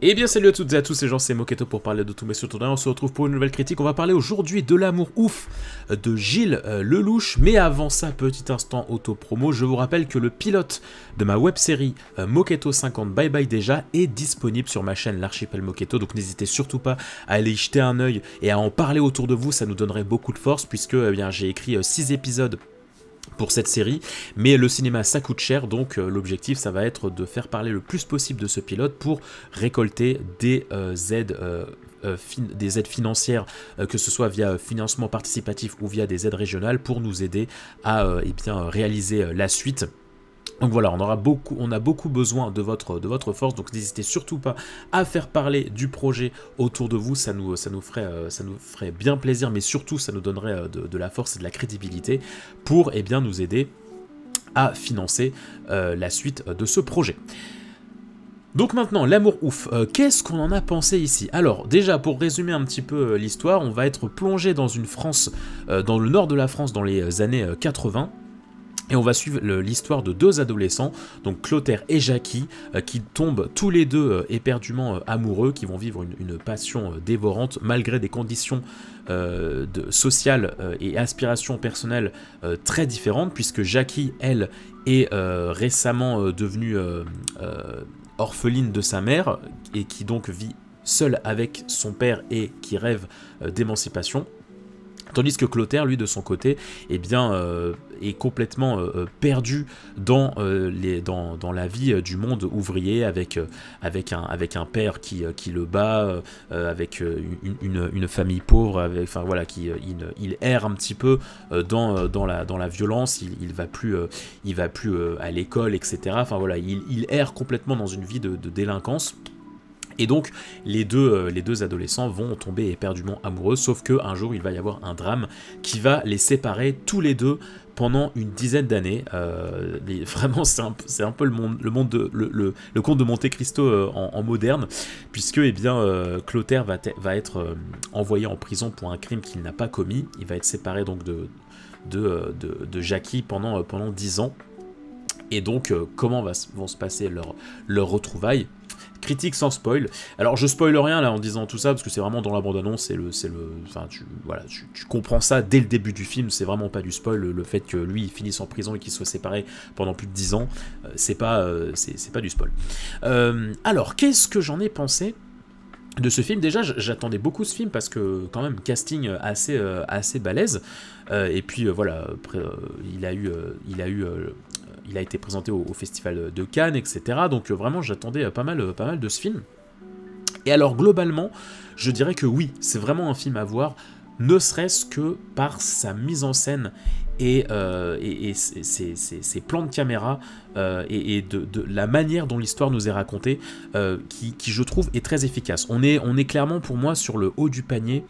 Eh bien salut à toutes et à tous, c'est Jean, c'est Moketo pour parler de tout, mais surtout on se retrouve pour une nouvelle critique. On va parler aujourd'hui de l'amour ouf de Gilles Lelouch, mais avant ça, petit instant auto-promo, je vous rappelle que le pilote de ma web-série Moketo 50 Bye Bye Déjà est disponible sur ma chaîne l'Archipel Moketo, donc n'hésitez surtout pas à aller y jeter un œil et à en parler autour de vous, ça nous donnerait beaucoup de force, puisque bien, j'ai écrit 6 épisodes pour cette série, mais le cinéma ça coûte cher, donc l'objectif ça va être de faire parler le plus possible de ce pilote pour récolter des aides financières, que ce soit via financement participatif ou via des aides régionales pour nous aider à réaliser la suite. Donc voilà, on a beaucoup besoin de votre force, donc n'hésitez surtout pas à faire parler du projet autour de vous, ça nous ferait bien plaisir, mais surtout ça nous donnerait de la force et de la crédibilité pour nous aider à financer la suite de ce projet. Donc maintenant, l'amour ouf, qu'est-ce qu'on en a pensé ici? Alors déjà, pour résumer un petit peu l'histoire, on va être plongé dans une France, dans le nord de la France dans les années 80, et on va suivre l'histoire de deux adolescents, donc Clotaire et Jackie, qui tombent tous les deux éperdument amoureux, qui vont vivre une passion dévorante malgré des conditions sociales et aspirations personnelles très différentes, puisque Jackie, elle, est récemment devenue orpheline de sa mère, et qui donc vit seule avec son père et qui rêve d'émancipation. Tandis que Clotaire, lui, de son côté, est complètement perdu dans la vie du monde ouvrier, avec un père qui le bat, avec une famille pauvre, il erre un petit peu dans la violence, il va plus à l'école, etc. Enfin voilà, il erre complètement dans une vie de délinquance. Et donc, les deux adolescents vont tomber éperdument amoureux, sauf qu'un jour, il va y avoir un drame qui va les séparer tous les deux pendant une dizaine d'années. Vraiment, c'est un peu le conte de Monte Cristo en moderne, puisque Clotaire va être envoyé en prison pour un crime qu'il n'a pas commis. Il va être séparé donc de Jackie pendant 10 ans. Et donc, comment vont se passer leurs retrouvailles? Critique sans spoil. Alors je spoil rien là en disant tout ça parce que c'est vraiment dans la bande-annonce, tu comprends ça dès le début du film, c'est vraiment pas du spoil, le fait que lui il finisse en prison et qu'il soit séparé pendant plus de 10 ans, c'est pas du spoil. Alors qu'est-ce que j'en ai pensé de ce film? Déjà j'attendais beaucoup ce film parce que quand même casting assez balèze, et puis voilà, après, il a été présenté au Festival de Cannes, etc. Donc vraiment, j'attendais pas mal de ce film. Et alors, globalement, je dirais que oui, c'est vraiment un film à voir, ne serait-ce que par sa mise en scène et ses plans de caméra, et de la manière dont l'histoire nous est racontée, qui, je trouve, est très efficace. On est clairement, pour moi, sur le haut du panier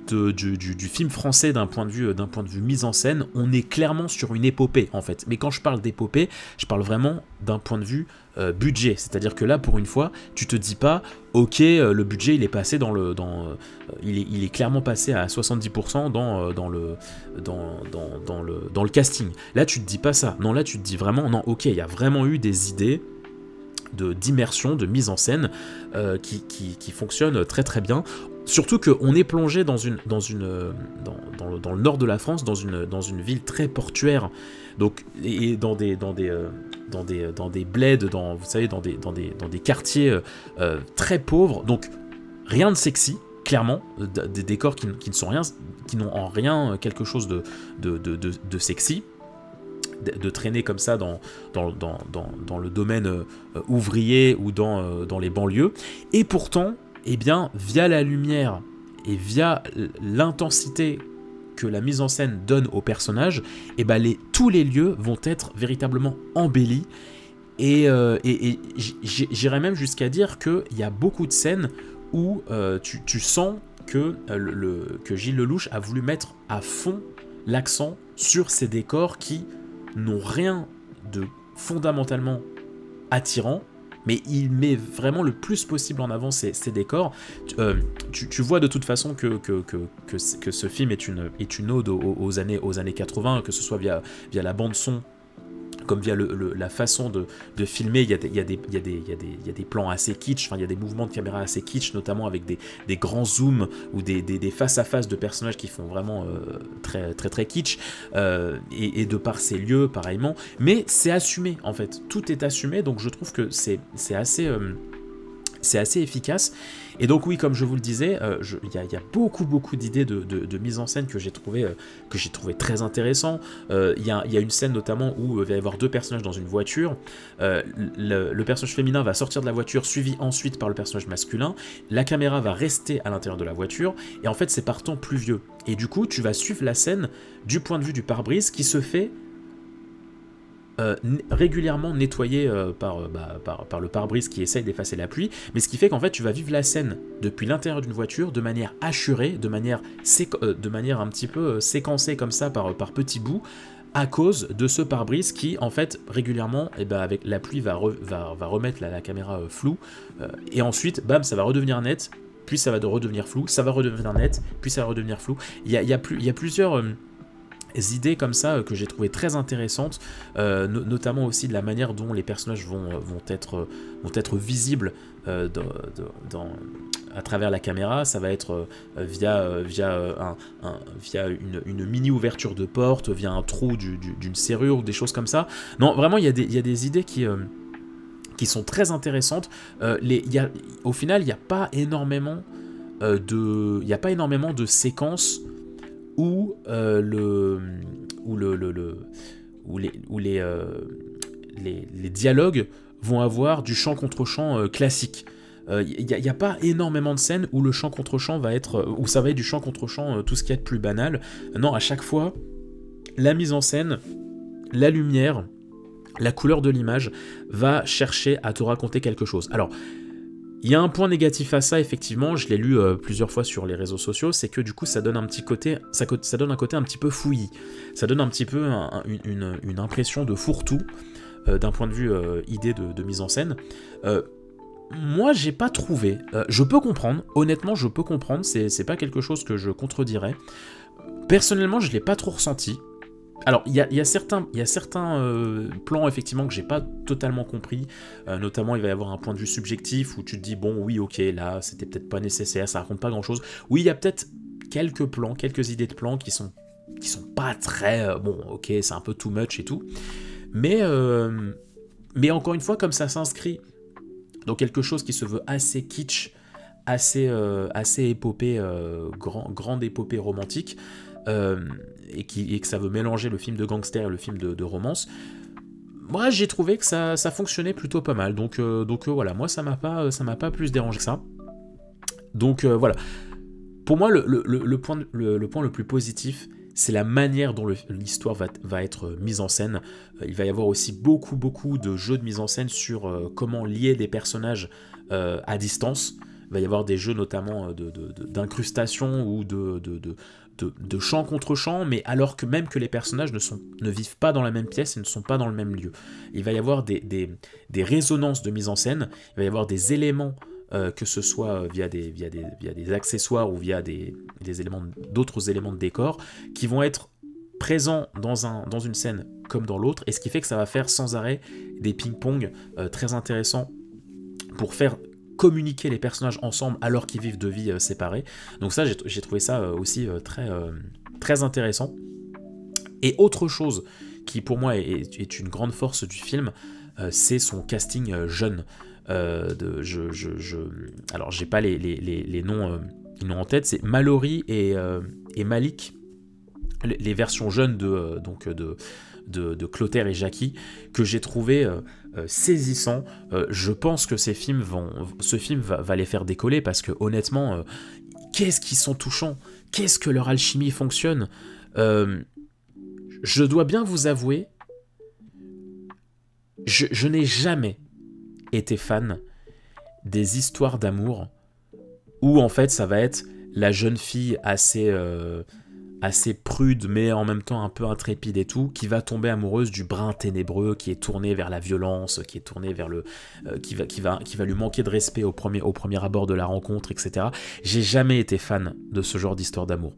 du film français d'un point de vue mise en scène. On est clairement sur une épopée en fait, mais quand je parle d'épopée, je parle vraiment d'un point de vue budget, c'est-à-dire que là pour une fois tu te dis pas ok, le budget il est passé il est clairement passé à 70% dans le casting. Là tu te dis pas ça, non, là tu te dis vraiment non, ok, il y a vraiment eu des idées d'immersion, de mise en scène qui fonctionnent très très bien. Surtout qu'on est plongé dans le nord de la France, dans une ville très portuaire, donc, et dans des bleds, vous savez, dans des quartiers très pauvres, donc rien de sexy, clairement, des décors qui n'ont en rien quelque chose de sexy, de traîner comme ça dans le domaine ouvrier ou dans les banlieues, et pourtant, via la lumière et via l'intensité que la mise en scène donne aux personnages, tous les lieux vont être véritablement embellis, et j'irais même jusqu'à dire qu'il y a beaucoup de scènes où tu sens que Gilles Lelouch a voulu mettre à fond l'accent sur ces décors qui n'ont rien de fondamentalement attirant, mais il met vraiment le plus possible en avant ces décors. Tu vois de toute façon que ce film est une ode aux années 80, que ce soit via la bande son comme via la façon de filmer, il y a des plans assez kitsch, enfin il y a des mouvements de caméra assez kitsch, notamment avec des grands zooms ou des face-à-face de personnages qui font vraiment très, très très kitsch, et de par ces lieux pareillement, mais c'est assumé en fait, tout est assumé, donc je trouve que c'est assez efficace. Et donc oui, comme je vous le disais, il y a beaucoup d'idées de mise en scène que j'ai trouvé très intéressant. Il y a une scène notamment où il va y avoir deux personnages dans une voiture. Le personnage féminin va sortir de la voiture, suivi ensuite par le personnage masculin. La caméra va rester à l'intérieur de la voiture, et en fait c'est par temps pluvieux. Et du coup, tu vas suivre la scène du point de vue du pare-brise qui se fait régulièrement nettoyé par le pare-brise qui essaye d'effacer la pluie, mais ce qui fait qu'en fait tu vas vivre la scène depuis l'intérieur d'une voiture de manière hachurée, de manière un petit peu séquencée comme ça par petits bouts, à cause de ce pare-brise qui en fait régulièrement avec la pluie va remettre la caméra floue, et ensuite bam, ça va redevenir net, puis ça va redevenir flou, ça va redevenir net, puis ça va redevenir flou. Il y a plusieurs idées comme ça que j'ai trouvé très intéressantes, notamment aussi de la manière dont les personnages vont être visibles à travers la caméra. Ça va être via une mini ouverture de porte, via un trou d'une serrure ou des choses comme ça. Non, vraiment il y a des idées qui sont très intéressantes. Au final il n'y a pas énormément de séquences où les dialogues vont avoir du chant contre chant classique. Il n'y a pas énormément de scènes où le chant contre chant va être, où ça va être du chant contre chant, tout ce qu'il y a de plus banal. Non, à chaque fois, la mise en scène, la lumière, la couleur de l'image va chercher à te raconter quelque chose. Alors, il y a un point négatif à ça, effectivement, je l'ai lu plusieurs fois sur les réseaux sociaux, c'est que du coup ça donne un petit côté, ça donne un côté un petit peu fouillis, ça donne un petit peu une impression de fourre-tout d'un point de vue idée de mise en scène. Moi j'ai pas trouvé, je peux comprendre, honnêtement je peux comprendre, c'est pas quelque chose que je contredirais. Personnellement je l'ai pas trop ressenti. Alors, il y a certains plans, effectivement, que j'ai pas totalement compris. Notamment, il va y avoir un point de vue subjectif où tu te dis, bon, oui, ok, là, c'était peut-être pas nécessaire, ça raconte pas grand-chose. Oui, il y a peut-être quelques plans, quelques idées de plans qui sont pas très... bon, ok, c'est un peu too much et tout. Mais encore une fois, comme ça s'inscrit dans quelque chose qui se veut assez kitsch, assez épopée, grande épopée romantique, et que ça veut mélanger le film de gangster et le film de romance, moi j'ai trouvé que ça fonctionnait plutôt pas mal, donc voilà, moi ça m'a pas plus dérangé que ça, donc voilà, pour moi le point le plus positif, c'est la manière dont l'histoire va être mise en scène. Il va y avoir aussi beaucoup de jeux de mise en scène sur comment lier des personnages à distance. Il va y avoir des jeux notamment d'incrustation ou de chant contre chant, mais alors que même que les personnages ne vivent pas dans la même pièce et ne sont pas dans le même lieu. Il va y avoir des résonances de mise en scène, il va y avoir des éléments, que ce soit via des accessoires ou via d'autres éléments de décor, qui vont être présents dans une scène comme dans l'autre, et ce qui fait que ça va faire sans arrêt des ping-pong très intéressants pour faire communiquer les personnages ensemble alors qu'ils vivent de vies séparées. Donc ça, j'ai trouvé ça aussi très intéressant. Et autre chose qui pour moi est une grande force du film, c'est son casting jeune. Alors j'ai pas les noms en tête, c'est Mallory et Malik, les versions jeunes de Clotaire et Jackie, que j'ai trouvé saisissant. Je pense que ce film va les faire décoller, parce que honnêtement, qu'est-ce qu'ils sont touchants, qu'est-ce que leur alchimie fonctionne. Je dois bien vous avouer, je n'ai jamais été fan des histoires d'amour où en fait ça va être la jeune fille assez prude mais en même temps un peu intrépide et tout, qui va tomber amoureuse du brin ténébreux, qui est tourné vers la violence, qui est tourné vers qui va lui manquer de respect au premier abord de la rencontre, etc. J'ai jamais été fan de ce genre d'histoire d'amour.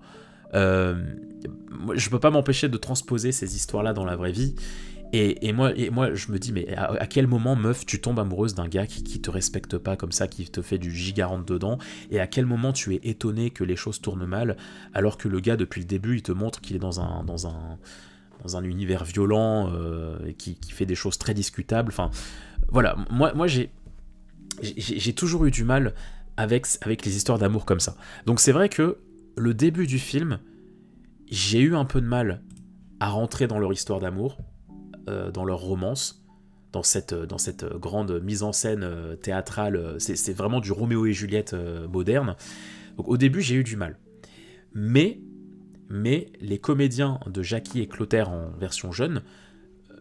Je peux pas m'empêcher de transposer ces histoires-là dans la vraie vie, Et moi, je me dis, mais à quel moment, meuf, tu tombes amoureuse d'un gars qui te respecte pas comme ça, qui te fait du giga rentre dedans, et à quel moment tu es étonné que les choses tournent mal, alors que le gars, depuis le début, il te montre qu'il est dans un univers violent, et qui fait des choses très discutables. Enfin, voilà, moi j'ai toujours eu du mal avec les histoires d'amour comme ça. Donc c'est vrai que le début du film, j'ai eu un peu de mal à rentrer dans leur histoire d'amour, dans leur romance, dans cette grande mise en scène théâtrale. C'est vraiment du Roméo et Juliette moderne. Donc au début, j'ai eu du mal. Mais les comédiens de Jackie et Clotaire en version jeune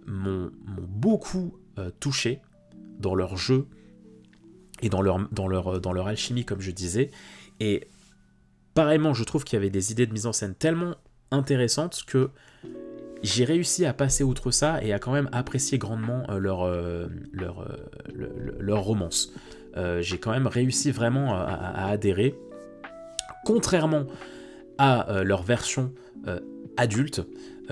m'ont beaucoup touché dans leur jeu et dans leur alchimie, comme je disais. Et pareillement, je trouve qu'il y avait des idées de mise en scène tellement intéressantes que j'ai réussi à passer outre ça et à quand même apprécier grandement leur romance. J'ai quand même réussi vraiment à adhérer, contrairement à leur version adulte,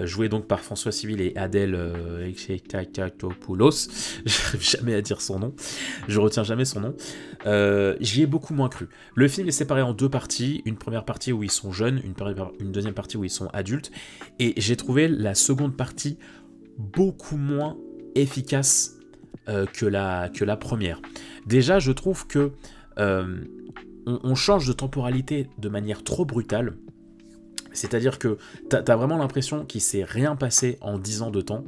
jouée donc par François Civil et Adèle Exarchopoulos. J'arrive jamais à dire son nom, je retiens jamais son nom. J'y ai beaucoup moins cru. Le film est séparé en deux parties, une première partie où ils sont jeunes, une deuxième partie où ils sont adultes, et j'ai trouvé la seconde partie beaucoup moins efficace que la première. Déjà, je trouve que on change de temporalité de manière trop brutale. C'est-à-dire que t'as vraiment l'impression qu'il s'est rien passé en 10 ans de temps,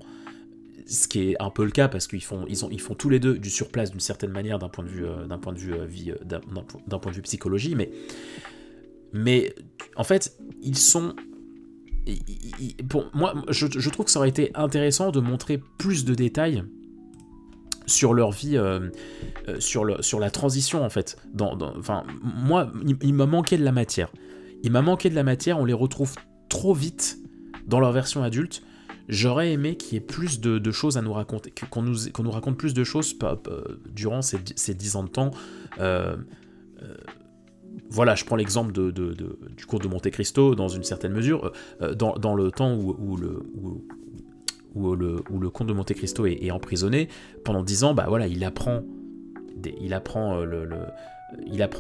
ce qui est un peu le cas parce qu'ils font tous les deux du surplace d'une certaine manière d'un point de vue psychologie, mais en fait ils sont pour moi je trouve que ça aurait été intéressant de montrer plus de détails sur leur vie, sur la transition en fait. Enfin, moi, il m'a manqué de la matière. On les retrouve trop vite dans leur version adulte. J'aurais aimé qu'il y ait plus de choses à nous raconter, qu'on nous raconte plus de choses durant ces 10 ans de temps. Voilà, je prends l'exemple du Comte de Monte Cristo dans une certaine mesure, dans le temps où le Comte de Monte Cristo est emprisonné. Pendant 10 ans, bah voilà, il apprend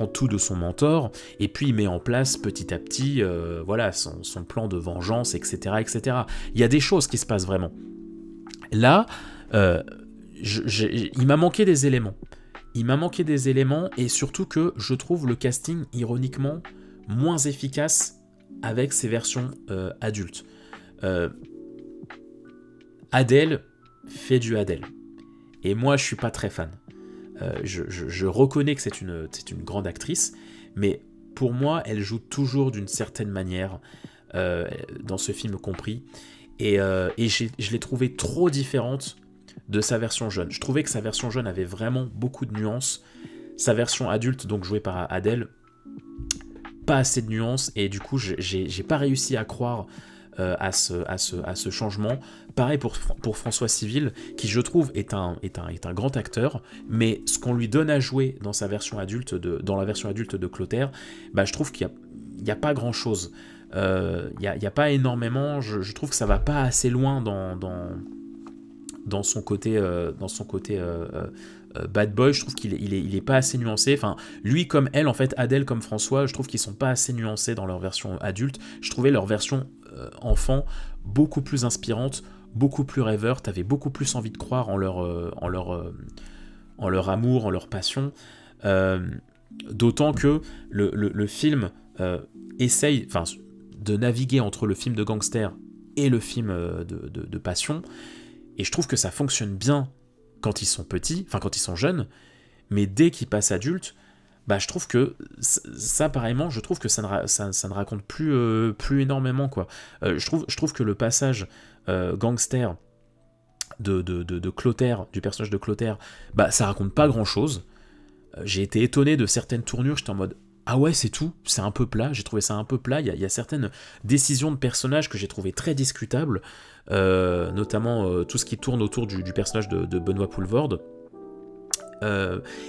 tout de son mentor, et puis il met en place petit à petit voilà, son plan de vengeance, etc., etc. Il y a des choses qui se passent vraiment. Là, il m'a manqué des éléments. Et surtout que je trouve le casting, ironiquement, moins efficace avec ces versions adultes. Adèle fait du Adèle. Et moi, je suis pas très fan. Je reconnais que c'est une grande actrice, mais pour moi, elle joue toujours d'une certaine manière, dans ce film compris, et je l'ai trouvée trop différente de sa version jeune. Je trouvais que sa version jeune avait vraiment beaucoup de nuances, sa version adulte, donc jouée par Adèle, pas assez de nuances, et du coup, j'ai pas réussi à croire à ce changement. Pareil pour François Civil, qui je trouve est un grand acteur, mais ce qu'on lui donne à jouer dans la version adulte de Clotaire, bah, je trouve qu'il n'y a pas grand chose. Il n'y a pas énormément. Je trouve que ça va pas assez loin dans son côté bad boy. Je trouve qu'il est pas assez nuancé. Enfin, lui comme elle, en fait, Adèle comme François, je trouve qu'ils sont pas assez nuancés dans leur version adulte. Je trouvais leur version enfant beaucoup plus inspirante, beaucoup plus rêveur. T'avais beaucoup plus envie de croire en leur amour, en leur passion. D'autant que le film essaye, enfin, de naviguer entre le film de gangster et le film de passion. Et je trouve que ça fonctionne bien quand ils sont petits, enfin quand ils sont jeunes, mais dès qu'ils passent adultes, bah je trouve que ça pareillement, je trouve que ça ne raconte plus énormément quoi. Je trouve que le passage gangster de Clotaire, du personnage de Clotaire, bah ça raconte pas grand chose. J'ai été étonné de certaines tournures, j'étais en mode ah ouais, c'est tout, c'est un peu plat, j'ai trouvé ça un peu plat. Il y a certaines décisions de personnages que j'ai trouvé très discutables, notamment tout ce qui tourne autour du personnage de Benoît Poelvoorde.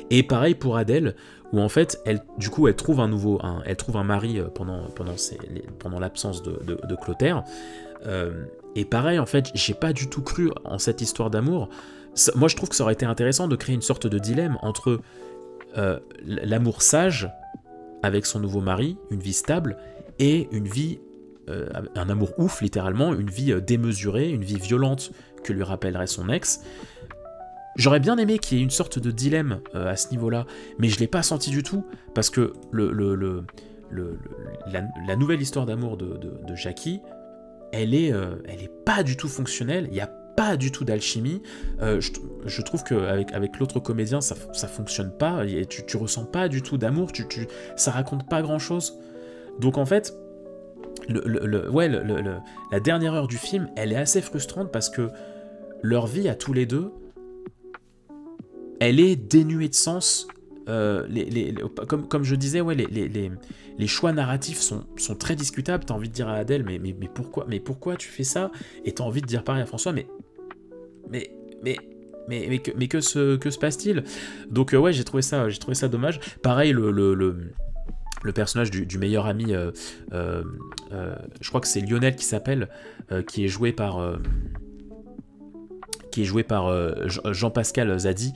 Et pareil pour Adèle, où en fait, du coup, elle trouve elle trouve un mari pendant l'absence de Clotaire. Et pareil, en fait, j'ai pas du tout cru en cette histoire d'amour. Moi, je trouve que ça aurait été intéressant de créer une sorte de dilemme entre l'amour sage avec son nouveau mari, une vie stable, et une vie, un amour ouf, littéralement, une vie démesurée, une vie violente que lui rappellerait son ex. J'aurais bien aimé qu'il y ait une sorte de dilemme à ce niveau-là, mais je l'ai pas senti du tout, parce que la nouvelle histoire d'amour de Jackie, elle est pas du tout fonctionnelle, il n'y a pas du tout d'alchimie. Je trouve qu'avec l'autre comédien, ça fonctionne pas, et tu ressens pas du tout d'amour, ça raconte pas grand-chose. Donc en fait, la dernière heure du film, elle est assez frustrante, parce que leur vie à tous les deux, elle est dénuée de sens. Comme je disais, les choix narratifs sont très discutables. T'as envie de dire à Adèle, mais pourquoi tu fais ça? Et t'as envie de dire pareil à François, mais que se passe-t-il? Donc j'ai trouvé ça dommage. Pareil, le personnage du meilleur ami, je crois que c'est Lionel qui s'appelle, qui est joué par Jean-Pascal Zadi.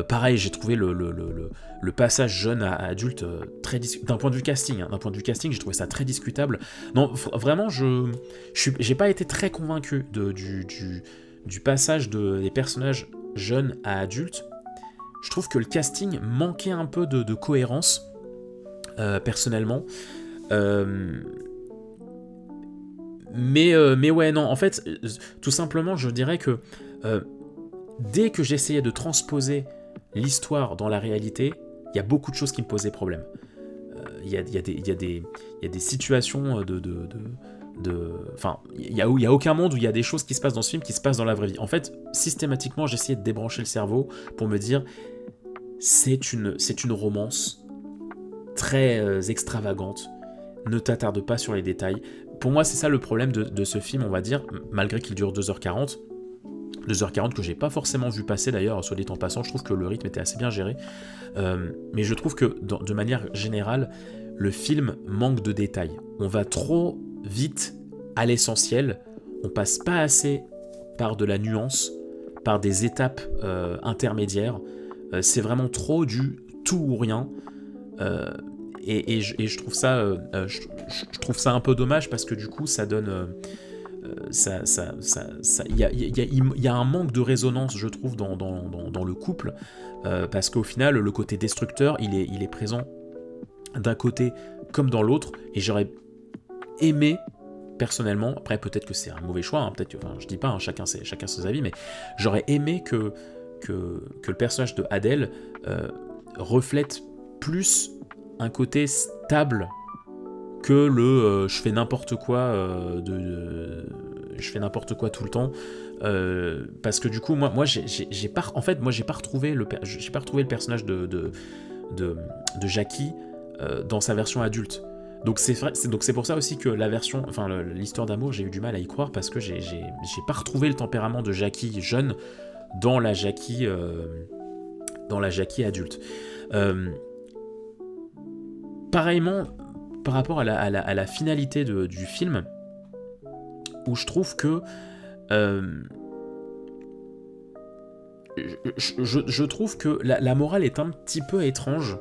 Pareil, j'ai trouvé le passage jeune à adulte très d'un point de vue casting, j'ai trouvé ça très discutable. Non, vraiment, j'ai pas été très convaincu du passage des personnages jeunes à adultes. Je trouve que le casting manquait un peu de cohérence, personnellement. Mais ouais, non, en fait, tout simplement, je dirais que dès que j'essayais de transposer l'histoire dans la réalité, il y a beaucoup de choses qui me posaient problème. Il y a des situations enfin, il y a aucun monde où il y a des choses qui se passent dans ce film qui se passent dans la vraie vie. En fait, systématiquement, j'essayais de débrancher le cerveau pour me dire, c'est une romance très extravagante, ne t'attarde pas sur les détails. Pour moi, c'est ça le problème de ce film, on va dire, malgré qu'il dure 2h40. 2h40 que j'ai pas forcément vu passer d'ailleurs, soit dit en passant, je trouve que le rythme était assez bien géré. Mais je trouve que de manière générale, le film manque de détails. On va trop vite à l'essentiel, on passe pas assez par de la nuance, par des étapes intermédiaires. C'est vraiment trop du tout ou rien. Et je trouve ça, je trouve ça un peu dommage, parce que du coup ça donne, il y a un manque de résonance, je trouve, dans le couple, parce qu'au final le côté destructeur il est présent d'un côté comme dans l'autre, et j'aurais aimé personnellement, après peut-être que c'est un mauvais choix, hein, peut-être, enfin, je dis pas, hein, chacun ses avis, mais j'aurais aimé que le personnage de Adèle reflète plus un côté stable que je fais n'importe quoi je fais n'importe quoi tout le temps, parce que du coup moi j'ai pas retrouvé le personnage de Jackie dans sa version adulte. Donc c'est pour ça aussi que l'histoire d'amour, j'ai eu du mal à y croire, parce que j'ai pas retrouvé le tempérament de Jackie jeune dans la Jackie adulte. Pareillement, par rapport à la finalité du film, où je trouve que je trouve que la morale est un petit peu étrange.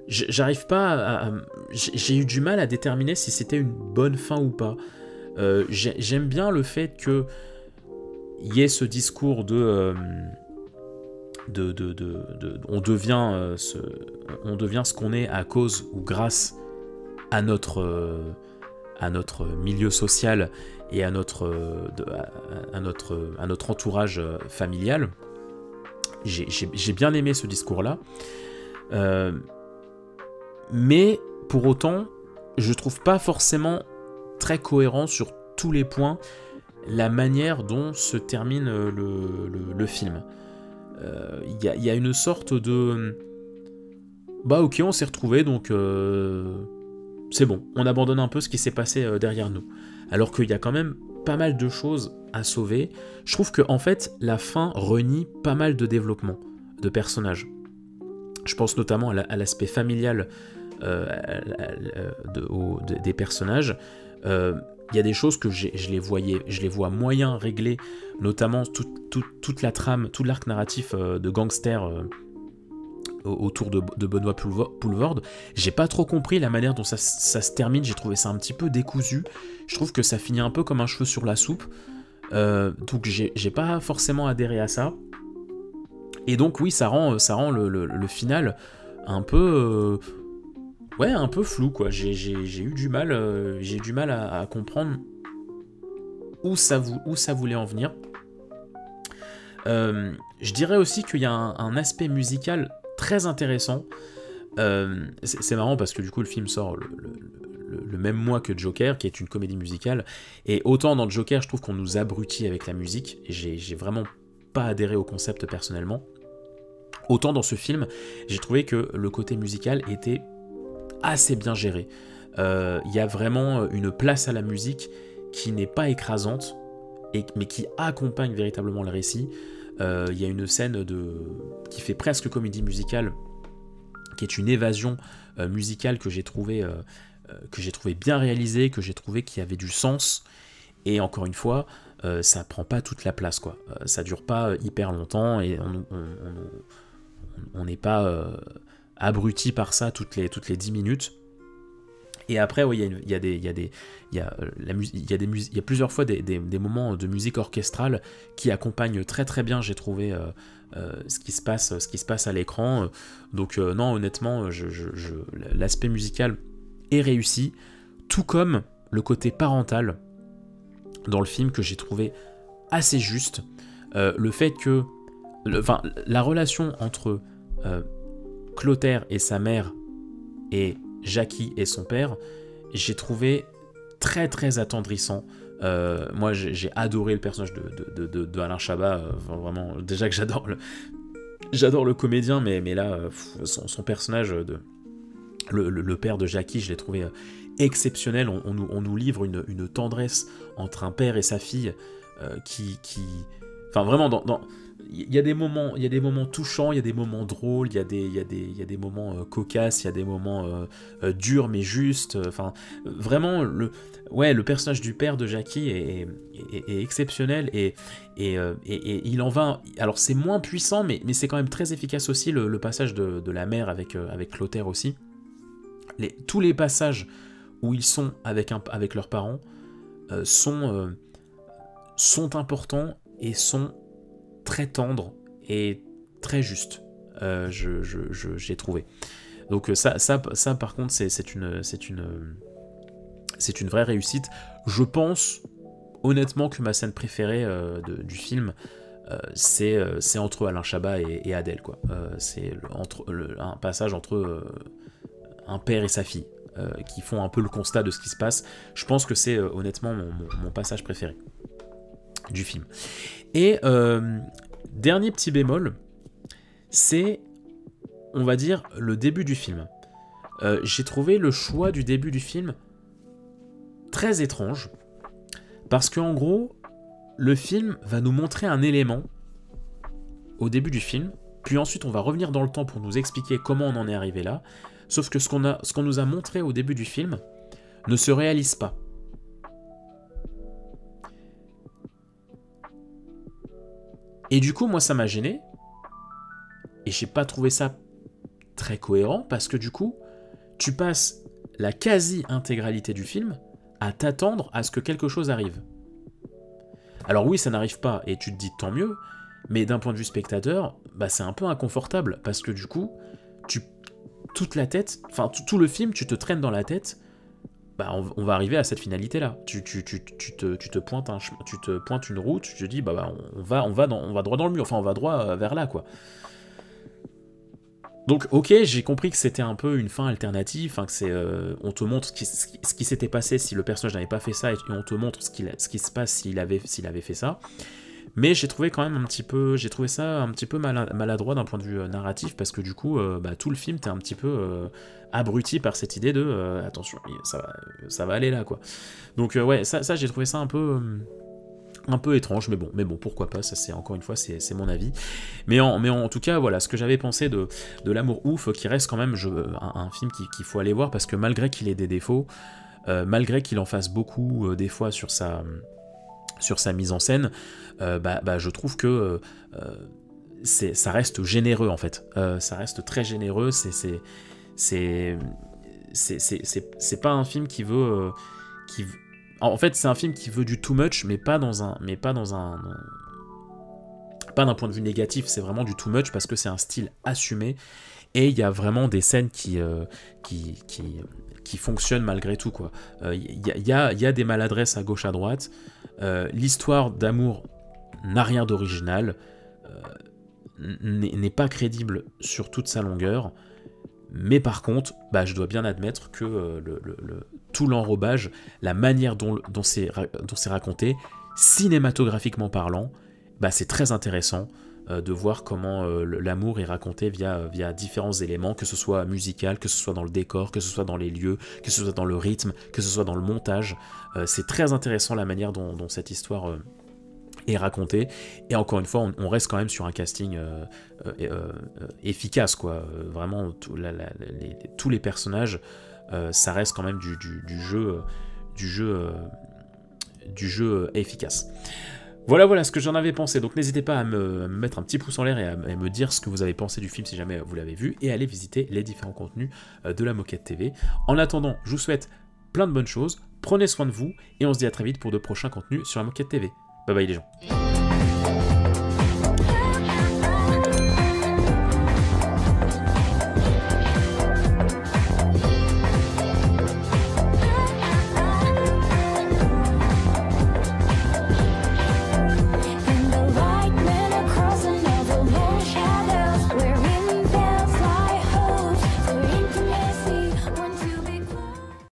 J'arrive pas j'ai eu du mal à déterminer si c'était une bonne fin ou pas. J'aime bien le fait que y ait ce discours on devient ce qu'on est à cause ou grâce à notre milieu social et à notre entourage familial. J'ai bien aimé ce discours-là, mais pour autant, je trouve pas forcément très cohérent sur tous les points la manière dont se termine le film. Il y a une sorte de... Bah ok, on s'est retrouvés, donc c'est bon, on abandonne un peu ce qui s'est passé derrière nous. Alors qu'il y a quand même pas mal de choses à sauver. Je trouve que en fait, la fin renie pas mal de développement de personnages. Je pense notamment à l'aspect familial des personnages. Il y a des choses que je les vois moyen réglées, notamment toute la trame, tout l'arc narratif de gangster autour de Benoît Poulvord. J'ai pas trop compris la manière dont ça se termine, j'ai trouvé ça un petit peu décousu. Je trouve que ça finit un peu comme un cheveu sur la soupe. Donc j'ai pas forcément adhéré à ça. Et donc oui, ça rend le final un peu... un peu flou, quoi. J'ai eu du mal, à comprendre où ça voulait en venir. Je dirais aussi qu'il y a un aspect musical très intéressant. C'est marrant parce que du coup le film sort le même mois que Joker, qui est une comédie musicale, et autant dans Joker je trouve qu'on nous abrutit avec la musique, et j'ai vraiment pas adhéré au concept personnellement, autant dans ce film j'ai trouvé que le côté musical était assez bien géré. Il y a vraiment une place à la musique qui n'est pas écrasante, mais qui accompagne véritablement le récit. Il y a une scène qui fait presque comédie musicale, qui est une évasion musicale que j'ai trouvé bien réalisée, que j'ai trouvé qui avait du sens, et encore une fois, ça prend pas toute la place, quoi. Ça dure pas hyper longtemps, et on n'est pas abruti par ça toutes les 10 minutes. Et après, il y a plusieurs fois des moments de musique orchestrale qui accompagnent très très bien, j'ai trouvé, ce qui se passe à l'écran. Donc non, honnêtement, l'aspect musical est réussi, tout comme le côté parental dans le film que j'ai trouvé assez juste. Le fait que la relation entre Clotaire et sa mère et Jackie et son père, j'ai trouvé très très attendrissant. Moi j'ai adoré le personnage de Alain Chabat, vraiment, déjà que j'adore le comédien, mais là son personnage le père de Jackie, je l'ai trouvé exceptionnel. On nous livre une tendresse entre un père et sa fille qui enfin vraiment il y a des moments touchants, il y a des moments drôles, il y a des moments cocasses, il y a des moments durs mais justes. Enfin, vraiment, le personnage du père de Jackie est exceptionnel, et il en va. Alors c'est moins puissant, mais c'est quand même très efficace aussi, le passage de la mère avec Clotaire aussi. Tous les passages où ils sont avec leurs parents sont importants et sont très tendre et très juste, j'ai trouvé. Donc ça par contre c'est une vraie réussite. Je pense honnêtement que ma scène préférée du film, c'est entre Alain Chabat et Adèle, quoi. C'est un passage entre un père et sa fille, qui font un peu le constat de ce qui se passe. Je pense que c'est honnêtement mon passage préféré du film. Et dernier petit bémol, c'est, on va dire, le début du film. J'ai trouvé le choix du début du film très étrange, parce qu'en gros, le film va nous montrer un élément au début du film, puis ensuite on va revenir dans le temps pour nous expliquer comment on en est arrivé là, sauf que ce qu'on nous a montré au début du film ne se réalise pas. Et du coup, moi, ça m'a gêné, et j'ai pas trouvé ça très cohérent, parce que du coup, tu passes la quasi-intégralité du film à t'attendre à ce que quelque chose arrive. Alors oui, ça n'arrive pas, et tu te dis tant mieux, mais d'un point de vue spectateur, bah, c'est un peu inconfortable, parce que du coup, toute la tête, enfin tout le film, tu te traînes dans la tête, bah, on va arriver à cette finalité-là. Tu te pointes une route, tu te dis, bah on va droit dans le mur, enfin on va droit vers là, quoi. Donc ok, j'ai compris que c'était un peu une fin alternative, enfin que on te montre ce qui s'était passé si le personnage n'avait pas fait ça, et on te montre ce qui se passe s'il avait fait ça. Mais j'ai trouvé quand même ça un petit peu maladroit d'un point de vue narratif, parce que du coup, tout le film, t'es un petit peu abruti par cette idée de attention, ça va aller là, quoi. Donc ouais, ça j'ai trouvé ça un peu un peu étrange, mais bon, pourquoi pas, ça c'est encore une fois, c'est mon avis. Mais en tout cas, voilà, ce que j'avais pensé de L'amour ouf, qui reste quand même un film qu'il faut aller voir, parce que malgré qu'il ait des défauts, malgré qu'il en fasse beaucoup des fois sur sa mise en scène, je trouve que ça reste généreux en fait. Ça reste très généreux, c'est pas un film qui veut... En fait, c'est un film qui veut du too much, mais pas d'un point de vue négatif, c'est vraiment du too much parce que c'est un style assumé et il y a vraiment des scènes qui fonctionnent malgré tout, quoi. Il y a des maladresses à gauche à droite. L'histoire d'amour n'a rien d'original, n'est pas crédible sur toute sa longueur. Mais par contre, je dois bien admettre que tout l'enrobage, la manière dont c'est raconté, cinématographiquement parlant, c'est très intéressant de voir comment l'amour est raconté via différents éléments, que ce soit musical, que ce soit dans le décor, que ce soit dans les lieux, que ce soit dans le rythme, que ce soit dans le montage. C'est très intéressant la manière dont cette histoire est raconté, et encore une fois on reste quand même sur un casting efficace, quoi. Vraiment tous les personnages, ça reste quand même du jeu efficace. Voilà ce que j'en avais pensé, donc n'hésitez pas à me mettre un petit pouce en l'air et à me dire ce que vous avez pensé du film si jamais vous l'avez vu, et allez visiter les différents contenus de la Moquette TV. En attendant, je vous souhaite plein de bonnes choses, prenez soin de vous, et on se dit à très vite pour de prochains contenus sur la Moquette TV. Bye bye les gens.